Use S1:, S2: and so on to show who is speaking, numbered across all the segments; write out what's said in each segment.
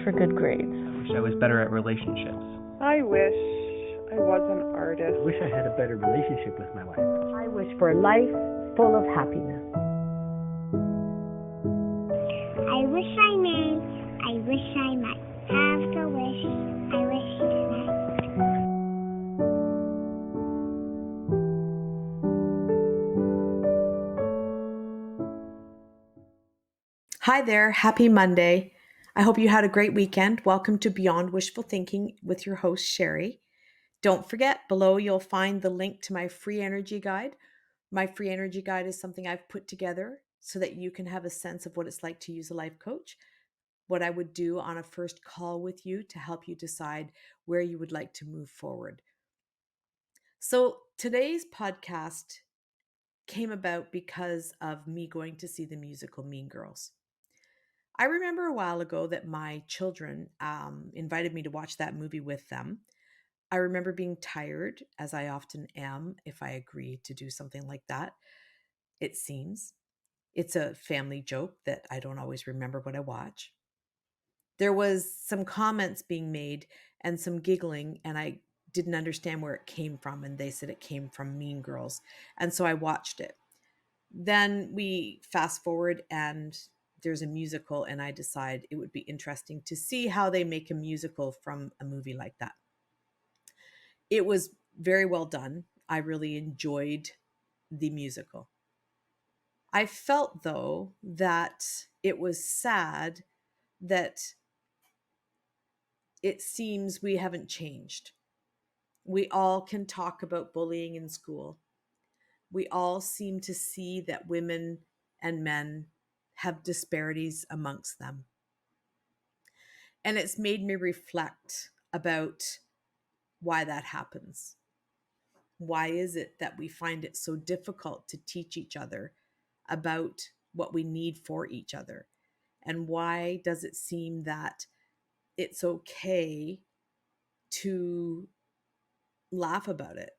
S1: for good grades.
S2: I wish I was better at relationships.
S3: I wish I was an artist.
S4: I wish I had a better relationship with my wife.
S5: I wish for a life full of happiness.
S6: I wish I may. I wish I might have the wish. I wish tonight.
S7: Hi there. Happy Monday. I hope you had a great weekend. Welcome to Beyond Wishful Thinking with your host, Sherry. Don't forget, below you'll find the link to my free energy guide. My free energy guide is something I've put together so that you can have a sense of what it's like to use a life coach, what I would do on a first call with you to help you decide where you would like to move forward. So today's podcast came about because of me going to see the musical Mean Girls. I remember a while ago that my children invited me to watch that movie with them. I remember being tired, as I often am if I agree to do something like that. It seems. It's a family joke that I don't always remember what I watch. There was some comments being made and some giggling, and I didn't understand where it came from, and they said it came from Mean Girls. And so I watched it. Then we fast forward and there's a musical, and I decide it would be interesting to see how they make a musical from a movie like that. It was very well done. I really enjoyed the musical. I felt, though, that it was sad that it seems we haven't changed. We all can talk about bullying in school. We all seem to see that women and men have disparities amongst them. And it's made me reflect about why that happens. Why is it that we find it so difficult to teach each other about what we need for each other? And why does it seem that it's okay to laugh about it?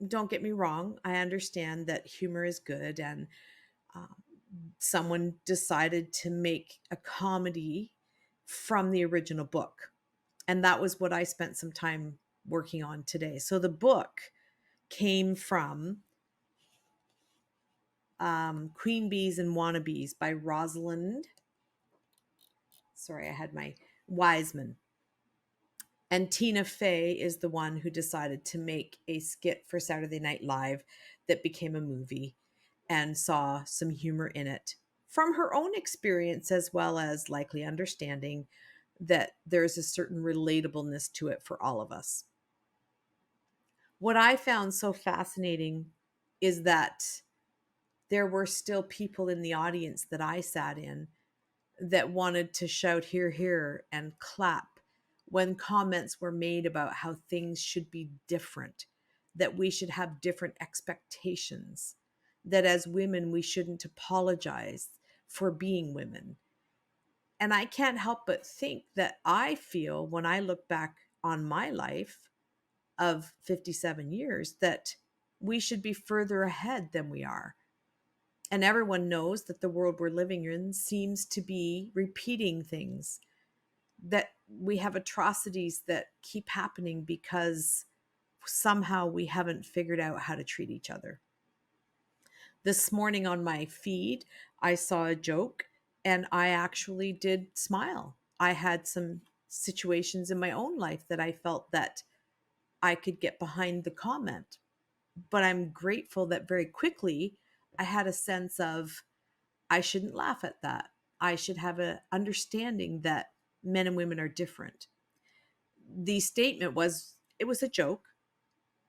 S7: Don't get me wrong. I understand that humor is good, and someone decided to make a comedy from the original book. And that was what I spent some time working on today. So the book came from Queen Bees and Wannabes by Rosalind. Sorry, I had my Wiseman. And Tina Fey is the one who decided to make a skit for Saturday Night Live that became a movie and saw some humor in it from her own experience, as well as likely understanding that there's a certain relatableness to it for all of us. What I found so fascinating is that there were still people in the audience that I sat in that wanted to shout "hear, hear" and clap when comments were made about how things should be different, that we should have different expectations, that as women we shouldn't apologize for being women. And I can't help but think that I feel, when I look back on my life of 57 years, that we should be further ahead than we are. And everyone knows that the world we're living in seems to be repeating things, that we have atrocities that keep happening because somehow we haven't figured out how to treat each other. This morning on my feed, I saw a joke and I actually did smile. I had some situations in my own life that I felt that I could get behind the comment. But I'm grateful that very quickly I had a sense of, I shouldn't laugh at that. I should have an understanding that men and women are different. The statement was, it was a joke.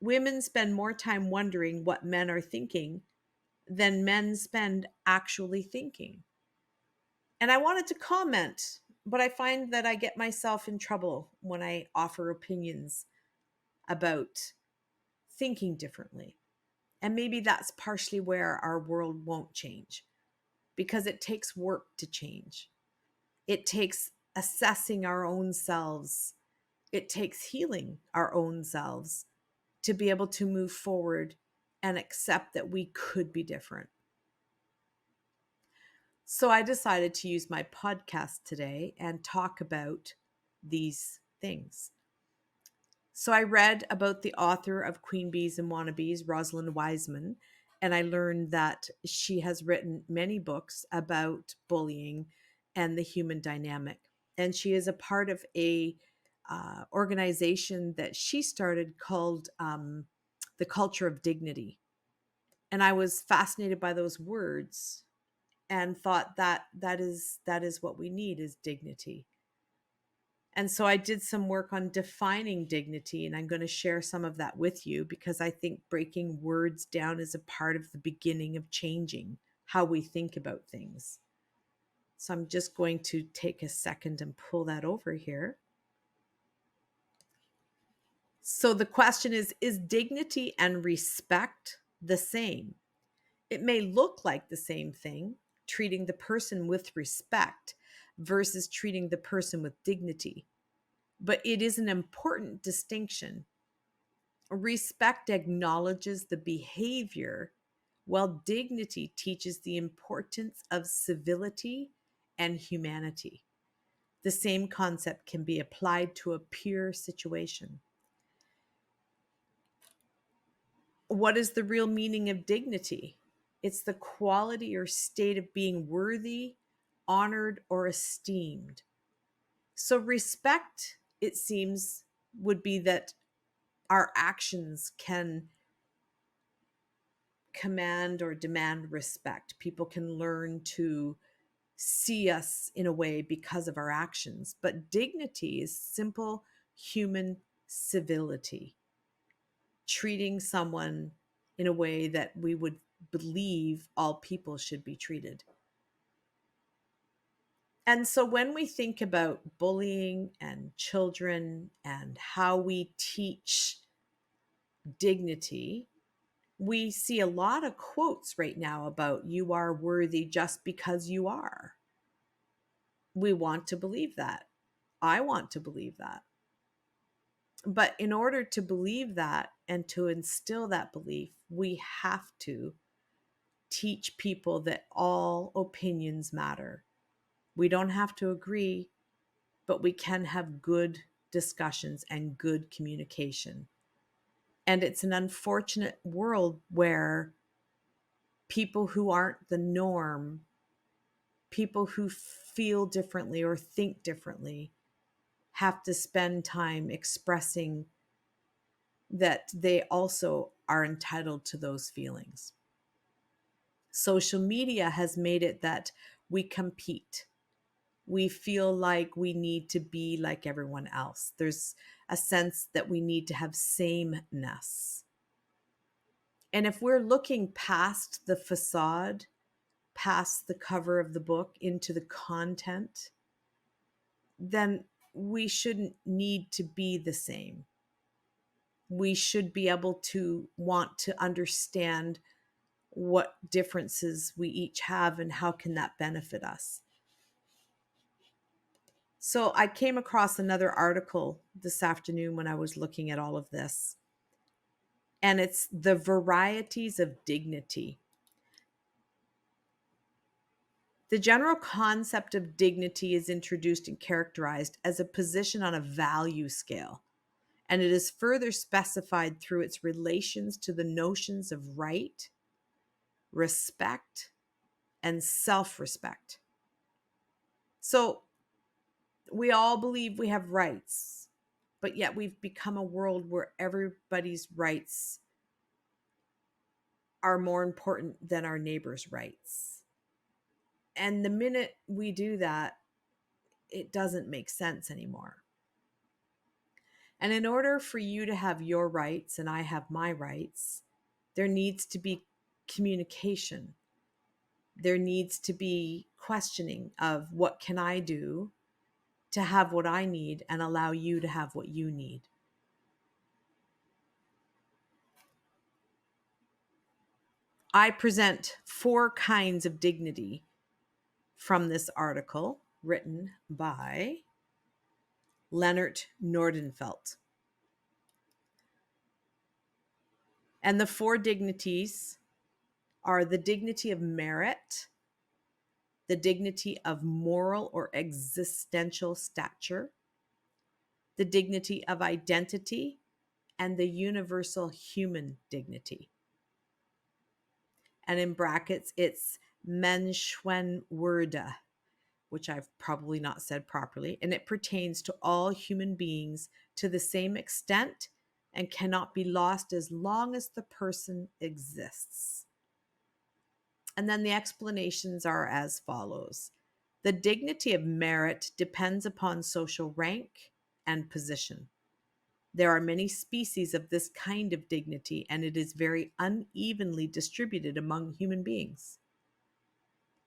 S7: Women spend more time wondering what men are thinking than men spend actually thinking. And I wanted to comment, but I find that I get myself in trouble when I offer opinions about thinking differently. And maybe that's partially where our world won't change, because it takes work to change. It takes assessing our own selves. It takes healing our own selves to be able to move forward and accept that we could be different. So I decided to use my podcast today and talk about these things. So I read about the author of Queen Bees and Wannabes, Rosalind Wiseman, and I learned that she has written many books about bullying and the human dynamic. And she is a part of a organization that she started called the Culture of Dignity. And I was fascinated by those words and thought that that is what we need, is dignity. And so I did some work on defining dignity, and I'm going to share some of that with you because I think breaking words down is a part of the beginning of changing how we think about things. So I'm just going to take a second and pull that over here. So the question is dignity and respect the same? It may look like the same thing, treating the person with respect versus treating the person with dignity. But it is an important distinction. Respect acknowledges the behavior, while dignity teaches the importance of civility and humanity. The same concept can be applied to a peer situation. What is the real meaning of dignity? It's the quality or state of being worthy, honored, or esteemed. So, respect, it seems, would be that our actions can command or demand respect. People can learn to see us in a way because of our actions. But dignity is simple human civility, treating someone in a way that we would believe all people should be treated. And so when we think about bullying and children and how we teach dignity, we see a lot of quotes right now about you are worthy just because you are. We want to believe that. I want to believe that. But in order to believe that and to instill that belief, we have to teach people that all opinions matter. We don't have to agree, but we can have good discussions and good communication. And it's an unfortunate world where people who aren't the norm, people who feel differently or think differently, have to spend time expressing that they also are entitled to those feelings. Social media has made it that we compete. We feel like we need to be like everyone else. There's a sense that we need to have sameness. And if we're looking past the facade, past the cover of the book into the content, then we shouldn't need to be the same. We should be able to want to understand what differences we each have and how can that benefit us. So I came across another article this afternoon when I was looking at all of this, and it's the varieties of dignity. The general concept of dignity is introduced and characterized as a position on a value scale, and it is further specified through its relations to the notions of right, respect, and self-respect. So we all believe we have rights, but yet we've become a world where everybody's rights are more important than our neighbor's rights. And the minute we do that, it doesn't make sense anymore. And in order for you to have your rights and I have my rights, there needs to be communication. There needs to be questioning of what can I do to have what I need and allow you to have what you need. I present 4 kinds of dignity from this article written by Leonard Nordenfelt. And the 4 dignities are the dignity of merit, the dignity of moral or existential stature, the dignity of identity, and the universal human dignity. And in brackets, it's Menschenwürde, which I've probably not said properly, and it pertains to all human beings to the same extent and cannot be lost as long as the person exists. And then the explanations are as follows. The dignity of merit depends upon social rank and position. There are many species of this kind of dignity, and it is very unevenly distributed among human beings.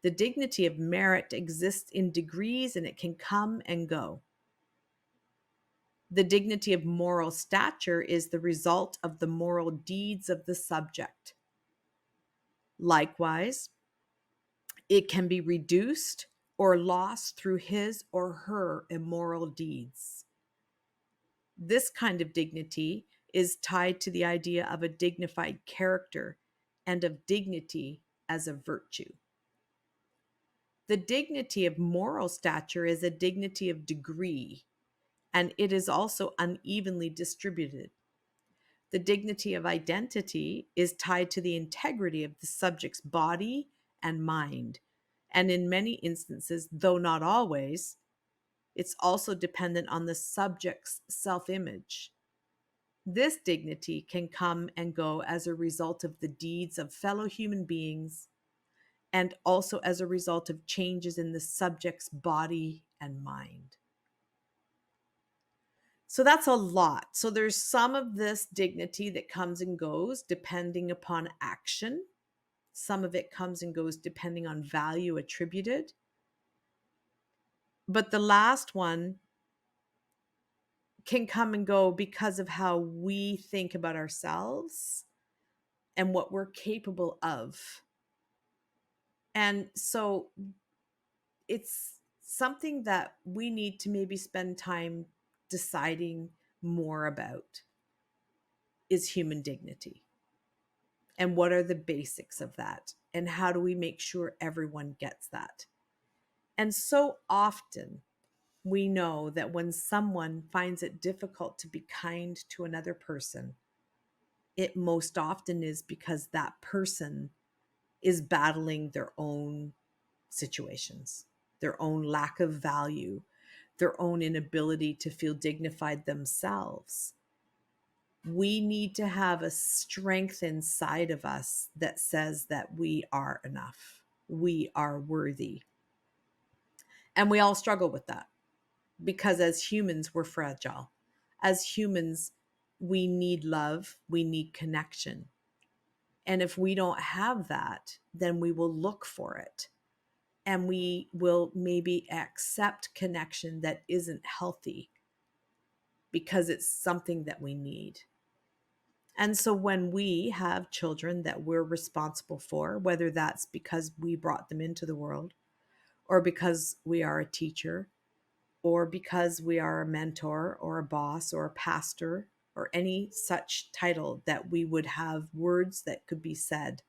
S7: The dignity of merit exists in degrees, and it can come and go. The dignity of moral stature is the result of the moral deeds of the subject. Likewise, it can be reduced or lost through his or her immoral deeds. This kind of dignity is tied to the idea of a dignified character and of dignity as a virtue. The dignity of moral stature is a dignity of degree, and it is also unevenly distributed. The dignity of identity is tied to the integrity of the subject's body and mind, and in many instances, though not always, it's also dependent on the subject's self-image. This dignity can come and go as a result of the deeds of fellow human beings and also as a result of changes in the subject's body and mind. So that's a lot. So there's some of this dignity that comes and goes depending upon action. Some of it comes and goes depending on value attributed. But the last one can come and go because of how we think about ourselves and what we're capable of. And so it's something that we need to maybe spend time deciding more about is human dignity. And what are the basics of that? And how do we make sure everyone gets that? And so often we know that when someone finds it difficult to be kind to another person, it most often is because that person is battling their own situations, their own lack of value, their own inability to feel dignified themselves. We need to have a strength inside of us that says that we are enough, we are worthy. And we all struggle with that because as humans, we're fragile. As humans, we need love, we need connection. And if we don't have that, then we will look for it. And we will maybe accept connection that isn't healthy because it's something that we need. And so when we have children that we're responsible for, whether that's because we brought them into the world, or because we are a teacher, or because we are a mentor or a boss or a pastor, or any such title that we would have words that could be said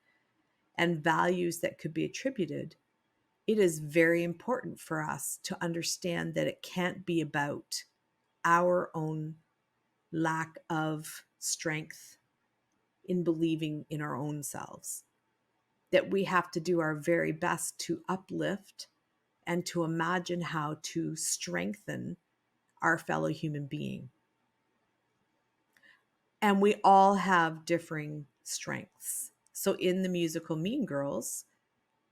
S7: and values that could be attributed, it is very important for us to understand that it can't be about our own lack of strength in believing in our own selves, that we have to do our very best to uplift and to imagine how to strengthen our fellow human being. And we all have differing strengths. So in the musical Mean Girls,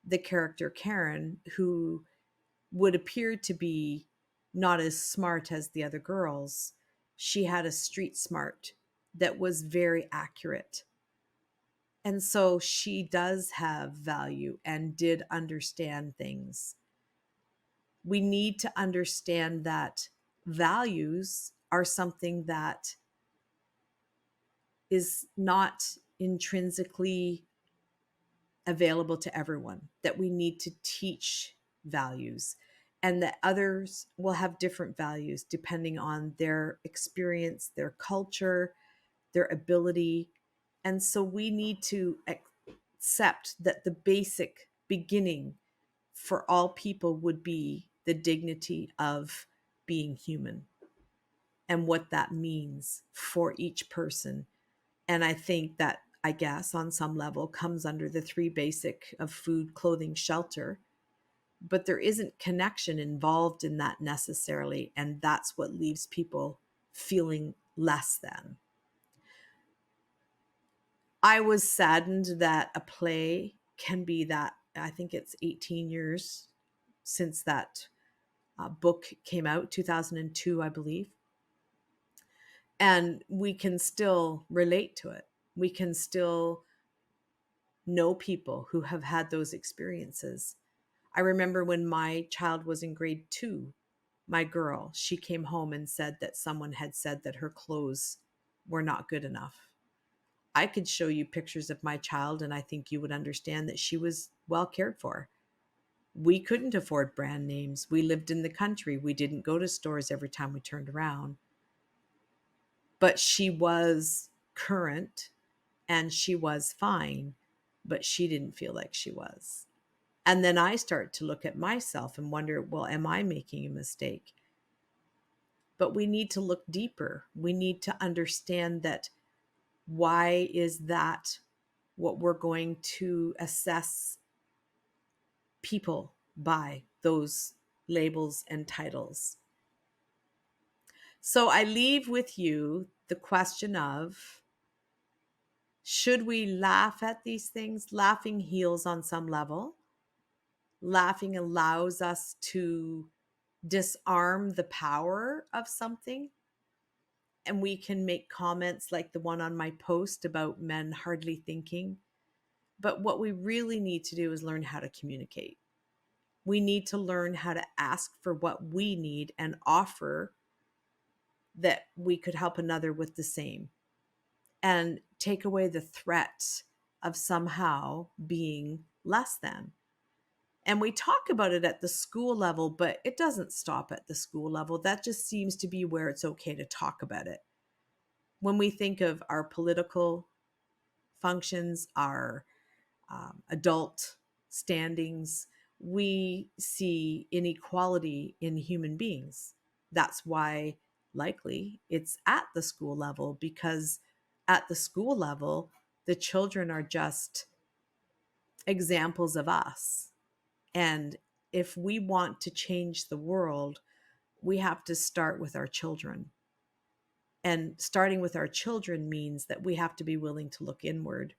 S7: the character Karen, who would appear to be not as smart as the other girls, she had a street smart that was very accurate. And so she does have value and did understand things. We need to understand that values are something that is not intrinsically available to everyone, that we need to teach values, and that others will have different values depending on their experience, their culture, their ability. And so we need to accept that the basic beginning for all people would be the dignity of being human and what that means for each person. And I think that, I guess, on some level comes under the three basic of food, clothing, shelter. But there isn't connection involved in that necessarily. And that's what leaves people feeling less than. I was saddened that a play can be that, I think it's 18 years since that book came out, 2002, I believe. And we can still relate to it. We can still know people who have had those experiences. I remember when my child was in grade 2, my girl, she came home and said that someone had said that her clothes were not good enough. I could show you pictures of my child, and I think you would understand that she was well cared for. We couldn't afford brand names. We lived in the country. We didn't go to stores every time we turned around. But she was current and she was fine, but she didn't feel like she was. And then I start to look at myself and wonder, well, am I making a mistake? But we need to look deeper. We need to understand that why is that what we're going to assess people by, those labels and titles. So I leave with you the question of, should we laugh at these things? Laughing heals on some level. Laughing allows us to disarm the power of something. And we can make comments like the one on my post about men hardly thinking. But what we really need to do is learn how to communicate. We need to learn how to ask for what we need and offer that we could help another with the same, and take away the threat of somehow being less than. And we talk about it at the school level, but it doesn't stop at the school level. That just seems to be where it's okay to talk about it. When we think of our political functions, our adult standings, we see inequality in human beings. That's why likely it's at the school level, because at the school level, the children are just examples of us. And if we want to change the world, we have to start with our children. And starting with our children means that we have to be willing to look inward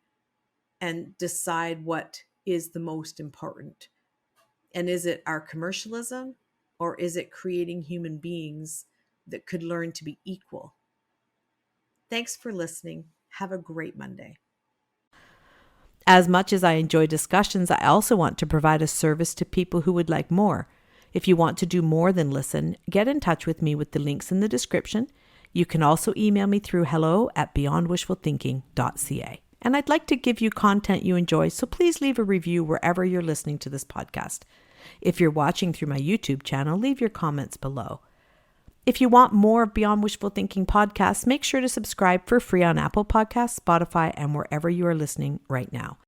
S7: and decide what is the most important. And is it our commercialism, or is it creating human beings that could learn to be equal? Thanks for listening. Have a great Monday. As much as I enjoy discussions, I also want to provide a service to people who would like more. If you want to do more than listen, get in touch with me with the links in the description. You can also email me through hello@beyondwishfulthinking.ca. And I'd like to give you content you enjoy, so please leave a review wherever you're listening to this podcast. If you're watching through my YouTube channel, leave your comments below. If you want more of Beyond Wishful Thinking podcasts, make sure to subscribe for free on Apple Podcasts, Spotify, and wherever you are listening right now.